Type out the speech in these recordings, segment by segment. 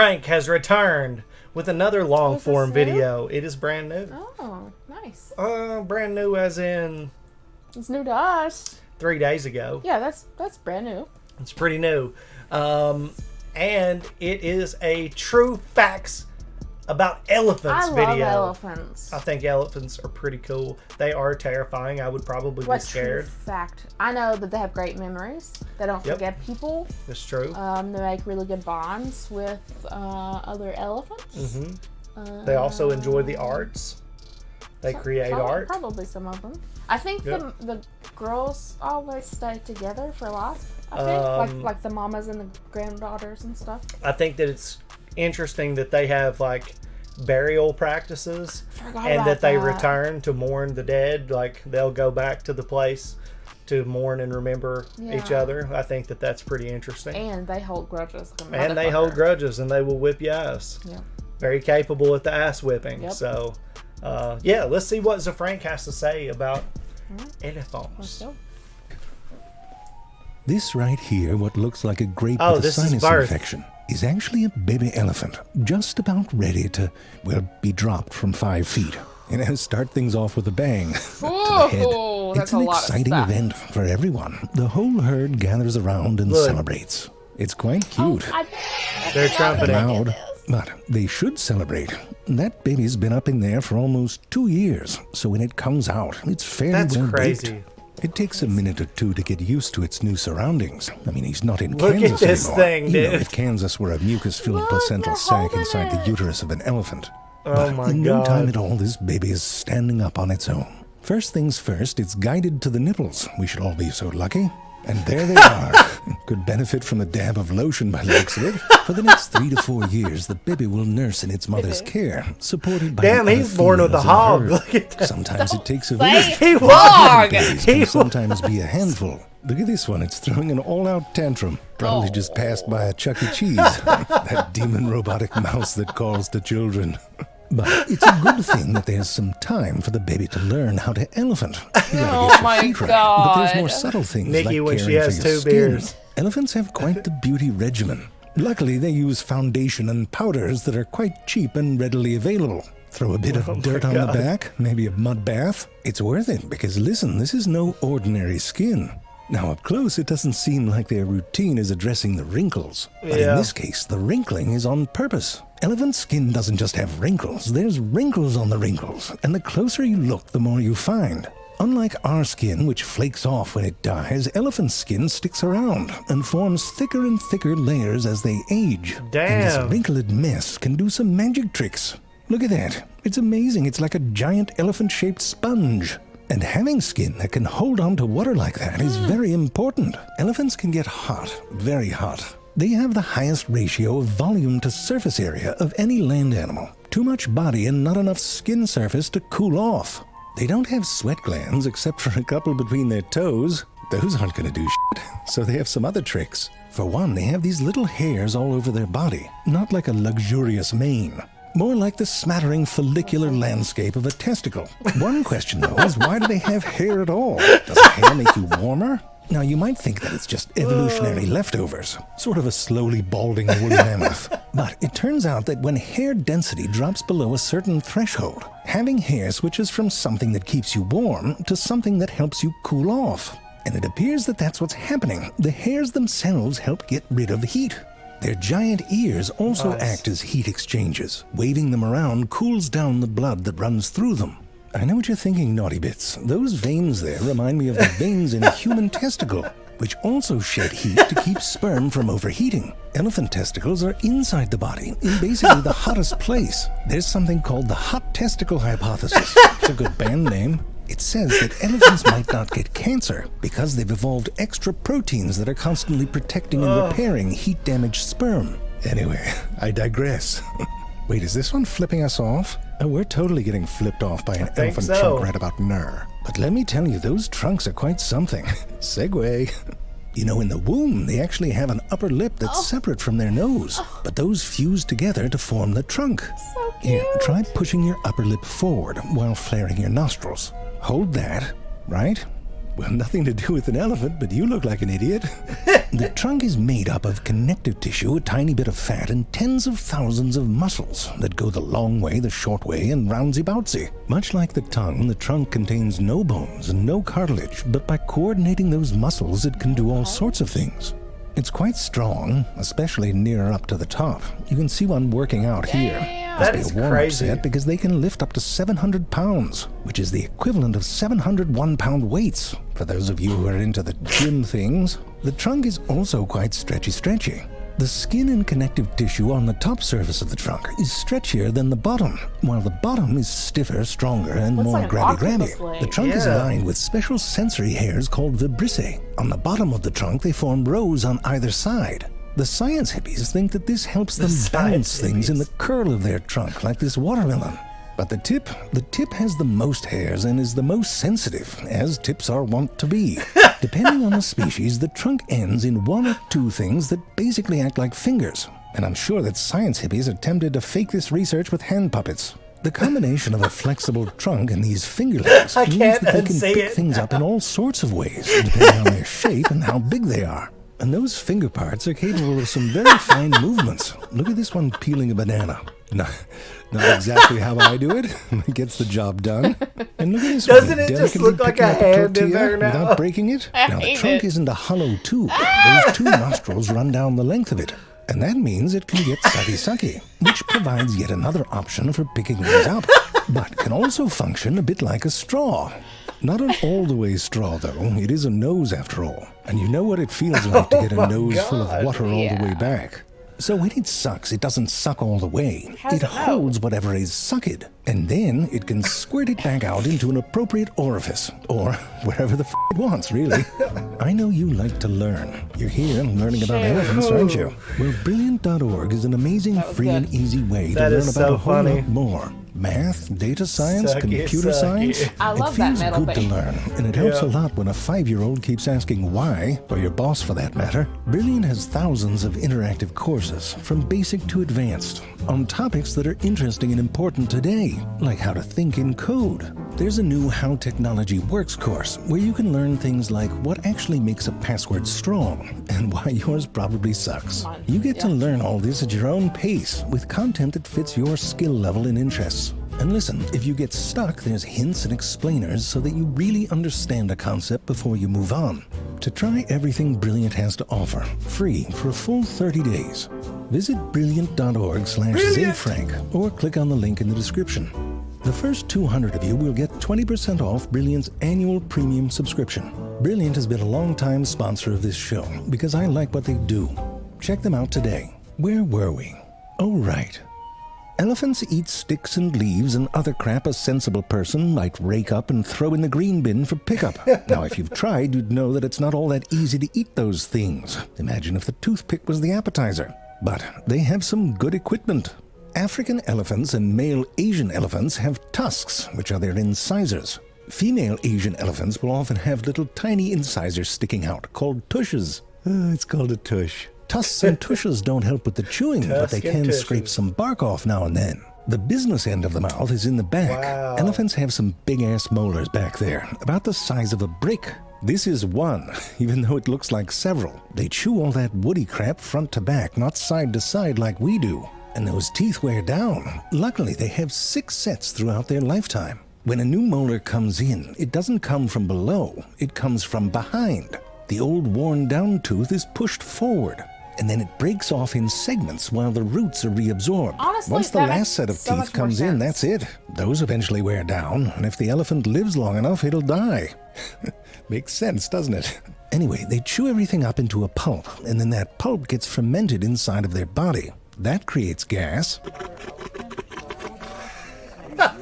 Frank has returned with another long-form video. It is brand new. Oh, nice. Brand new as in... It's new to us. 3 days ago. Yeah, that's brand new. It's pretty new. And it is a true facts about elephants video. I love elephants. I think elephants are pretty cool. They are terrifying. I would probably be scared. True fact? I know that they have great memories. They don't forget people. That's true. They make really good bonds with other elephants. They also enjoy the arts. They create art. Probably some of them. I think the girls always stay together for life. I think like the mamas and the granddaughters and stuff. I think that it's interesting that they have like burial practices and that they return to mourn the dead. Like they'll go back to the place to mourn and remember each other. I think that that's pretty interesting. And they hold grudges. And they hold grudges and they will whip your ass. Yeah. Very capable at the ass whipping. Yep. So, let's see what Frank has to say about elephants. This right here, what looks like a grape with a sinus infection, is actually a baby elephant, just about ready to, be dropped from 5 feet. Start things off with a bang. It's an exciting event for everyone. The whole herd gathers around and celebrates. It's quite cute. They're trumpeting. Loud, but they should celebrate. That baby's been up in there for almost 2 years, so when it comes out, it's fairly well crazy. baked. It takes a minute or two to get used to its new surroundings. I mean, he's not in Look Kansas at this anymore. thing, dude. If Kansas were a mucus-filled placental sac inside the uterus of an elephant. Oh my God. In no time at all, this baby is standing up on its own. First things first, it's guided to the nipples. We should all be so lucky. And there they are. Could benefit from a dab of lotion by the looks of it. For the next 3 to 4 years, the baby will nurse in its mother's care, supported by he's born with a hog. Look at that. Sometimes it takes a village. Hog. Can sometimes be a handful. Look at this one. It's throwing an all-out tantrum. Probably just passed by a Chuck E. Cheese. That demon robotic mouse that calls to children. But it's a good thing that there's some time for the baby to learn how to elephant. Oh my God. But there's more subtle things Nikki, like when caring she has for your 2 skin. beers. Elephants have quite the beauty regimen. Luckily, they use foundation and powders that are quite cheap and readily available. Throw a bit of dirt on the back, maybe a mud bath. It's worth it because, listen, this is no ordinary skin. Now, up close, it doesn't seem like their routine is addressing the wrinkles. But in this case, the wrinkling is on purpose. Elephant skin doesn't just have wrinkles. There's wrinkles on the wrinkles. And the closer you look, the more you find. Unlike our skin, which flakes off when it dies, elephant skin sticks around and forms thicker and thicker layers as they age. Damn. And this wrinkled mess can do some magic tricks. Look at that. It's amazing. It's like a giant elephant-shaped sponge. And having skin that can hold on to water like that is very important. Elephants can get hot, very hot. They have the highest ratio of volume to surface area of any land animal. Too much body and not enough skin surface to cool off. They don't have sweat glands except for a couple between their toes. Those aren't going to do shit. So they have some other tricks. For one, they have these little hairs all over their body, not like a luxurious mane. More like the smattering follicular landscape of a testicle. One question, though, is why do they have hair at all? Does hair make you warmer? Now, you might think that it's just evolutionary leftovers, sort of a slowly balding woolly mammoth. But it turns out that when hair density drops below a certain threshold, having hair switches from something that keeps you warm to something that helps you cool off. And it appears that that's what's happening. The hairs themselves help get rid of the heat. Their giant ears also act as heat exchangers. Waving them around cools down the blood that runs through them. I know what you're thinking, naughty bits. Those veins there remind me of the veins in a human testicle, which also shed heat to keep sperm from overheating. Elephant testicles are inside the body, in basically the hottest place. There's something called the hot testicle hypothesis. It's a good band name. It says that elephants might not get cancer because they've evolved extra proteins that are constantly protecting and repairing heat-damaged sperm. Anyway, I digress. Wait, is this one flipping us off? Oh, we're totally getting flipped off by an elephant trunk right about now. But let me tell you, those trunks are quite something. Segway. You know, in the womb, they actually have an upper lip that's separate from their nose. But those fuse together to form the trunk. So cute. Here, try pushing your upper lip forward while flaring your nostrils. Hold that, right? Well, nothing to do with an elephant, but you look like an idiot. The trunk is made up of connective tissue, a tiny bit of fat, and tens of thousands of muscles that go the long way, the short way, and roundsy-bouncy. Much like the tongue, the trunk contains no bones and no cartilage, but by coordinating those muscles, it can do all sorts of things. It's quite strong, especially near up to the top. You can see one working out here. That is crazy. Set because they can lift up to 700 pounds, which is the equivalent of 700 one-pound weights. For those of you who are into the gym things, the trunk is also quite stretchy. The skin and connective tissue on the top surface of the trunk is stretchier than the bottom, while the bottom is stiffer, stronger, and Looks more like an grabby-grabby. octopus leg. The trunk is lined with special sensory hairs called vibrissae. On the bottom of the trunk, they form rows on either side. The science hippies think that this helps them balance things in the curl of their trunk, like this watermelon. But the tip has the most hairs and is the most sensitive, as tips are wont to be. Depending on the species, the trunk ends in one or two things that basically act like fingers. And I'm sure that science hippies attempted to fake this research with hand puppets. The combination of a flexible trunk and these finger legs means that they can pick things up in all sorts of ways, depending on their shape and how big they are. And those finger parts are capable of some very fine movements. Look at this one peeling a banana. Not exactly how I do it. It gets the job done. And look at this Doesn't one. it just look like a hand in there now? Without breaking it? Now the trunk isn't a hollow tube. Those two nostrils run down the length of it. And that means it can get sucky-sucky, which provides yet another option for picking things up, but can also function a bit like a straw. Not an all-the-way straw, though. It is a nose, after all. And you know what it feels like to get a nose full of water all the way back. So when it sucks, it doesn't suck all the way. It holds whatever is sucked, and then it can squirt it back out into an appropriate orifice, or wherever the it wants, really. I know you like to learn. You're here learning about elephants, aren't you? Well, Brilliant.org is an amazing, free and easy way to learn about a whole lot more. Math, data science, computer science. I love it feels that metal good thing. to learn, and it helps a lot when a 5-year-old keeps asking why, or your boss for that matter. Brilliant has thousands of interactive courses, from basic to advanced, on topics that are interesting and important today, like how to think in code. There's a new How Technology Works course, where you can learn things like what actually makes a password strong, and why yours probably sucks. You get to learn all this at your own pace, with content that fits your skill level and interests. And listen, if you get stuck, there's hints and explainers so that you really understand a concept before you move on. To try everything Brilliant has to offer, free for a full 30 days, visit brilliant.org/ZaveFrank or click on the link in the description. The first 200 of you will get 20% off Brilliant's annual premium subscription. Brilliant has been a long-time sponsor of this show because I like what they do. Check them out today. Where were we? Oh, right. Elephants eat sticks and leaves and other crap a sensible person might rake up and throw in the green bin for pickup. Now, if you've tried, you'd know that it's not all that easy to eat those things. Imagine if the toothpick was the appetizer. But they have some good equipment. African elephants and male Asian elephants have tusks, which are their incisors. Female Asian elephants will often have little tiny incisors sticking out, called tushes. It's called a tush. Tusks and tushes don't help with the chewing, but they can scrape some bark off now and then. The business end of the mouth is in the back. Wow. Elephants have some big-ass molars back there, about the size of a brick. This is one, even though it looks like several. They chew all that woody crap front to back, not side to side like we do. And those teeth wear down. Luckily, they have 6 sets throughout their lifetime. When a new molar comes in, it doesn't come from below, it comes from behind. The old worn-down tooth is pushed forward, and then it breaks off in segments while the roots are reabsorbed. Honestly, once the last set of so teeth comes in, that's it. Those eventually wear down, and if the elephant lives long enough, it'll die. Makes sense, doesn't it? Anyway, they chew everything up into a pulp, and then that pulp gets fermented inside of their body. That creates gas.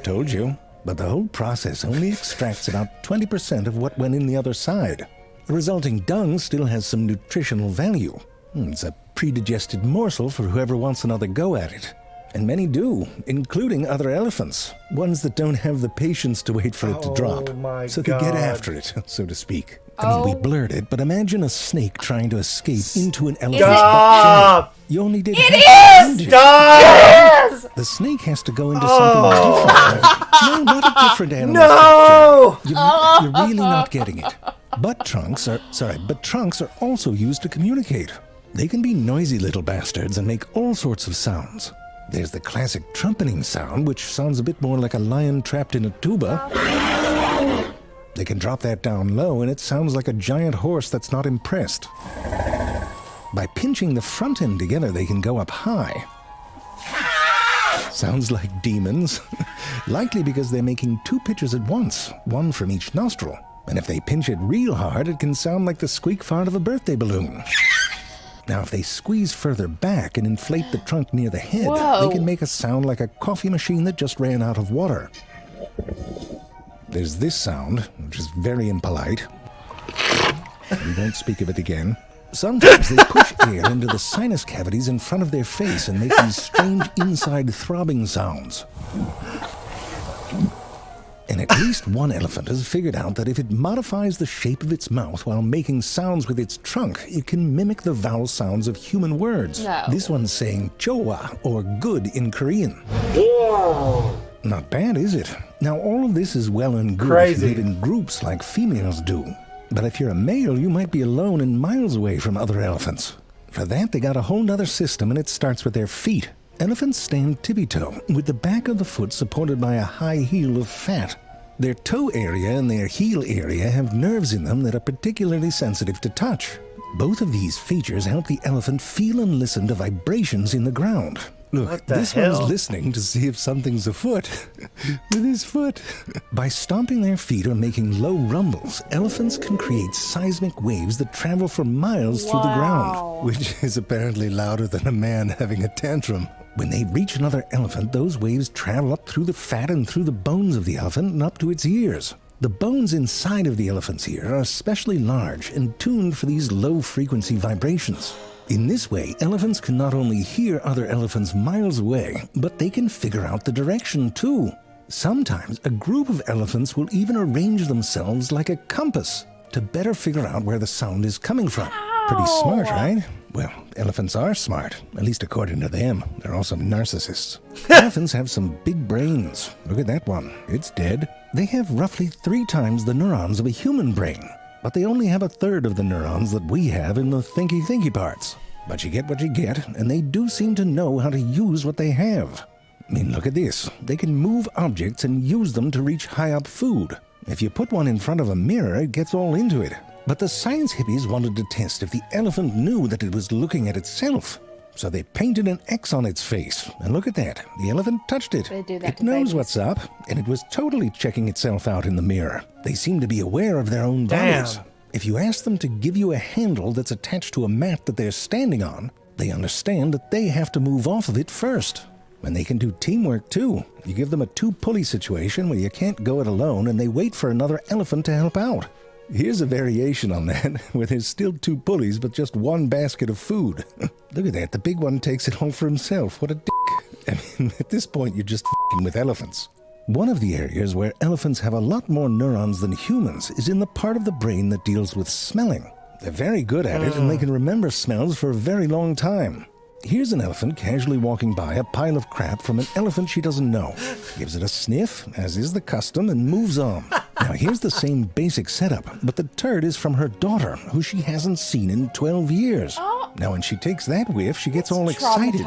Told you. But the whole process only extracts about 20% of what went in the other side. The resulting dung still has some nutritional value. It's a pre-digested morsel for whoever wants another go at it. And many do, including other elephants. Ones that don't have the patience to wait for it to drop. So they get after it, so to speak. I mean, we blurred it, but imagine a snake trying to escape into an elephant's butt. You only did It is! Stop! The snake has to go into something different. No, not a different animal. No! You're really not getting it. But trunks are also used to communicate. They can be noisy little bastards and make all sorts of sounds. There's the classic trumpeting sound, which sounds a bit more like a lion trapped in a tuba. They can drop that down low, and it sounds like a giant horse that's not impressed. By pinching the front end together, they can go up high. Sounds like demons. Likely because they're making 2 pitches at once, one from each nostril. And if they pinch it real hard, it can sound like the squeak fart of a birthday balloon. Now, if they squeeze further back and inflate the trunk near the head, they can make a sound like a coffee machine that just ran out of water. There's this sound, which is very impolite. We won't speak of it again. Sometimes they push air into the sinus cavities in front of their face and make these strange inside throbbing sounds. And at least one elephant has figured out that if it modifies the shape of its mouth while making sounds with its trunk, it can mimic the vowel sounds of human words. No. This one's saying chowa, or good in Korean. Not bad, is it? Now, all of this is well and good if you live in groups like females do. But if you're a male, you might be alone and miles away from other elephants. For that, they got a whole nother system, and it starts with their feet. Elephants stand tippy-toe, with the back of the foot supported by a high heel of fat. Their toe area and their heel area have nerves in them that are particularly sensitive to touch. Both of these features help the elephant feel and listen to vibrations in the ground. Look, this one's listening to see if something's afoot with his foot. By stomping their feet or making low rumbles, elephants can create seismic waves that travel for miles through the ground, which is apparently louder than a man having a tantrum. When they reach another elephant, those waves travel up through the fat and through the bones of the elephant and up to its ears. The bones inside of the elephant's ear are especially large and tuned for these low-frequency vibrations. In this way, elephants can not only hear other elephants miles away, but they can figure out the direction too. Sometimes a group of elephants will even arrange themselves like a compass to better figure out where the sound is coming from. Pretty smart, right? Well, elephants are smart, at least according to them. They're also narcissists. Elephants have some big brains. Look at that one. It's dead. They have roughly 3 times the neurons of a human brain, but they only have 1/3 of the neurons that we have in the thinky parts. But you get what you get, and they do seem to know how to use what they have. I mean, look at this. They can move objects and use them to reach high up food. If you put one in front of a mirror, it gets all into it. But the science hippies wanted to test if the elephant knew that it was looking at itself. So they painted an X on its face. And look at that. The elephant touched it. They do that It knows what's up, and it was totally checking itself out in the mirror. They seem to be aware of their own bodies. If you ask them to give you a handle that's attached to a mat that they're standing on, they understand that they have to move off of it first. And they can do teamwork too. You give them a 2-pulley situation where you can't go it alone, and they wait for another elephant to help out. Here's a variation on that, where there's still 2 pulleys but just 1 basket of food. Look at that, the big one takes it all for himself. What a dick. I mean, at this point, you're just f***ing with elephants. One of the areas where elephants have a lot more neurons than humans is in the part of the brain that deals with smelling. They're very good at it, and they can remember smells for a very long time. Here's an elephant casually walking by a pile of crap from an elephant she doesn't know. Gives it a sniff, as is the custom, and moves on. Now here's the same basic setup, but the turd is from her daughter, who she hasn't seen in 12 years. Now when she takes that whiff, she gets all excited.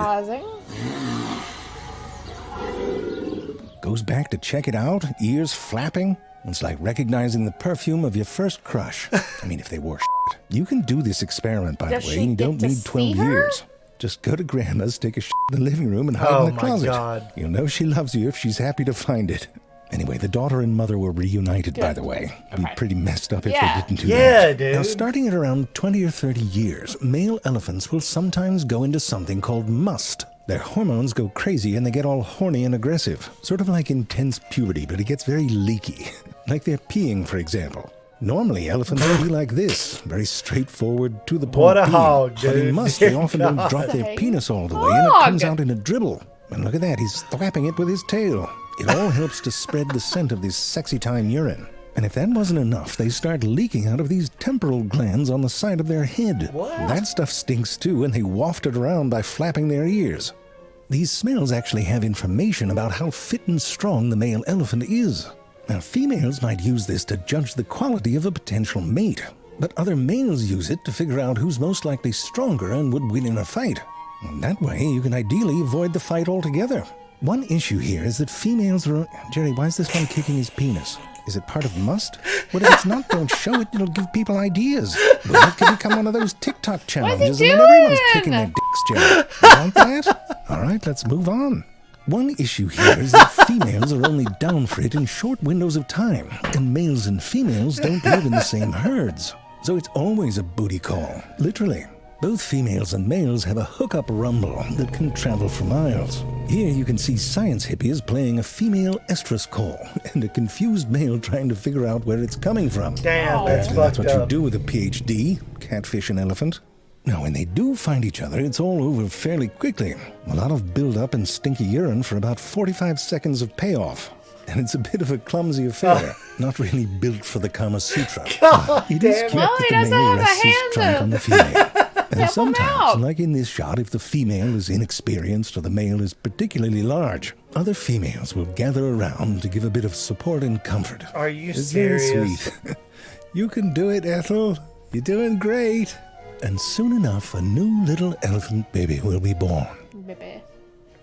Goes back to check it out, ears flapping. It's like recognizing the perfume of your first crush. I mean, if they wore shit. You can do this experiment, by the way, and you don't need 12 years. Just go to Grandma's, take a shit in the living room, and hide in the closet. God. You'll know she loves you if she's happy to find it. Anyway, the daughter and mother were reunited, by the way. It'd be pretty messed up if they didn't do that. Yeah, dude. Now, starting at around 20 or 30 years, male elephants will sometimes go into something called must. Their hormones go crazy and they get all horny and aggressive. Sort of like intense puberty, but it gets very leaky. Like they're peeing, for example. Normally, elephants would be like this, very straightforward, to the point. What a hog, dude. But in must, they often don't drop their penis all the way, and it comes out in a dribble. And look at that, he's thwapping it with his tail. It all helps to spread the scent of this sexy time urine. And if that wasn't enough, they start leaking out of these temporal glands on the side of their head. What? That stuff stinks too, and they waft it around by flapping their ears. These smells actually have information about how fit and strong the male elephant is. Now, females might use this to judge the quality of a potential mate, but other males use it to figure out who's most likely stronger and would win in a fight. And that way, you can ideally avoid the fight altogether. One issue here is that females are... Jerry, why is this one kicking his penis? Is it part of must? What if it's not? Don't show it. It'll give people ideas. Well, it could become one of those TikTok challenges and then everyone's kicking their dicks, Jerry. You want that? All right, let's move on. One issue here is that females are only down for it in short windows of time, and males and females don't live in the same herds. So it's always a booty call, literally. Both females and males have a hookup rumble that can travel for miles. Here you can see science hippies playing a female estrus call and a confused male trying to figure out where it's coming from. Damn, that's what you do with a PhD, catfish an elephant. Now, when they do find each other, it's all over fairly quickly. A lot of build-up and stinky urine for about 45 seconds of payoff. And it's a bit of a clumsy affair, not really built for the Kama Sutra. It is cute that the male rests his trunk on the female. And sometimes, like in this shot, if the female is inexperienced or the male is particularly large, other females will gather around to give a bit of support and comfort. Are you it's serious? Very sweet. You can do it, Ethel. You're doing great. And soon enough, a new little elephant baby will be born. Baby.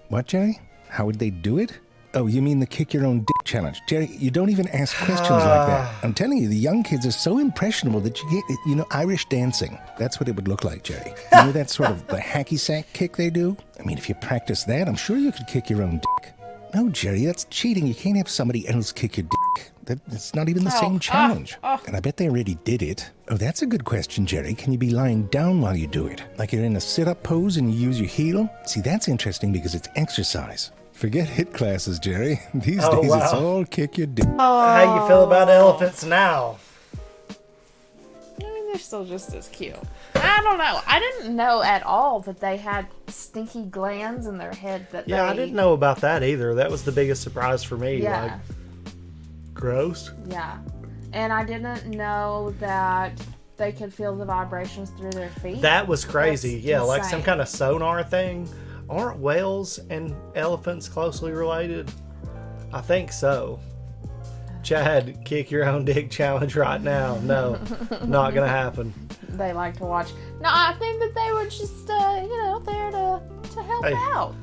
What, Jerry? How would they do it? Oh, you mean the kick your own dick challenge. Jerry, you don't even ask questions like that. I'm telling you, the young kids are so impressionable that you get, Irish dancing. That's what it would look like, Jerry. You know that sort of the hacky sack kick they do? I mean, if you practice that, I'm sure you could kick your own dick. No, Jerry, that's cheating. You can't have somebody else kick your dick. That's not even the same challenge. And I bet they already did it. Oh, that's a good question, Jerry. Can you be lying down while you do it? Like you're in a sit-up pose and you use your heel? See, that's interesting because it's exercise. Forget HIT classes, Jerry. These days it's all kick your dick. How you feel about elephants now? I mean, they're still just as cute. I don't know. I didn't know at all that they had stinky glands in their head. I didn't know about that either. That was the biggest surprise for me. Yeah. Like, gross. Yeah. And I didn't know that they could feel the vibrations through their feet. That was crazy. That's yeah, insane. like some kind of sonar thing. Aren't whales and elephants closely related? I think so. Chad, kick your own dick challenge right now. No, not gonna happen. They like to watch. No, I think that they were just, there to help out.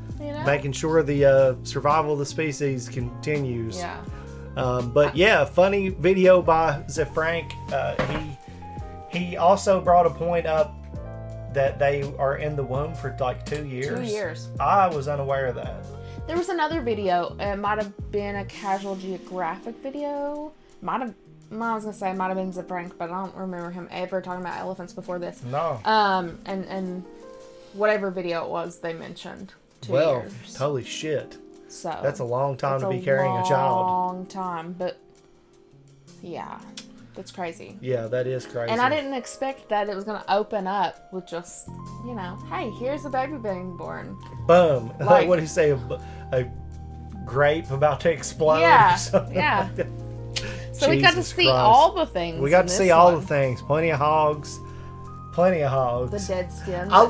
Making sure the survival of the species continues. Yeah. But yeah, funny video by Frank. He also brought a point up that they are in the womb for like 2 years. 2 years. I was unaware of that. There was another video. It might have been a Casual Geographic video. I was gonna say it might have been Frank, but I don't remember him ever talking about elephants before this. No. And whatever video it was, they mentioned 2 years. Holy shit. So that's a long time to be carrying a child. Long time, but yeah. That's crazy. Yeah, that is crazy. And I didn't expect that it was going to open up with just, hey, here's a baby being born. Boom. Like, what do you say? A grape about to explode? Yeah, or something yeah. Like that? So we got to see Christ. all the things. We got to see all the things. Plenty of hogs. The dead skin. I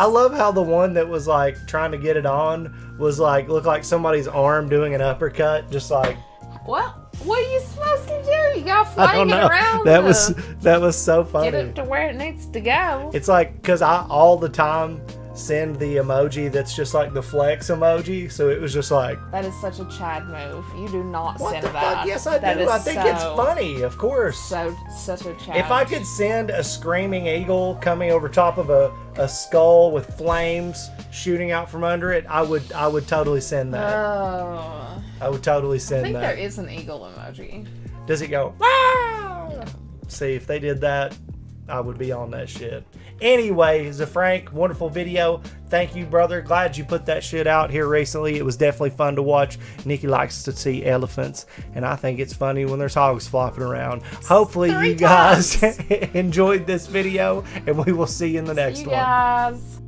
love how the one that was like trying to get it on was like looked like somebody's arm doing an uppercut, just like. What are you supposed to do? You got flying it around. That was so funny. Get it to where it needs to go. It's like because I all the time send the emoji that's just like the flex emoji, so it was just like that is such a Chad move. You do not what send the that. Fuck? Yes, I do. I think it's funny, of course. Such a Chad. If I could send a screaming eagle coming over top of a skull with flames shooting out from under it, I would totally send that. Oh. I would totally send that. I think there is an eagle emoji. Does it go? Ah! See, if they did that, I would be on that shit. Anyway, Frank, wonderful video. Thank you, brother. Glad you put that shit out here recently. It was definitely fun to watch. Nikki likes to see elephants, and I think it's funny when there's hogs flopping around. Hopefully you guys enjoyed this video, and we will see you in the next one. Guys.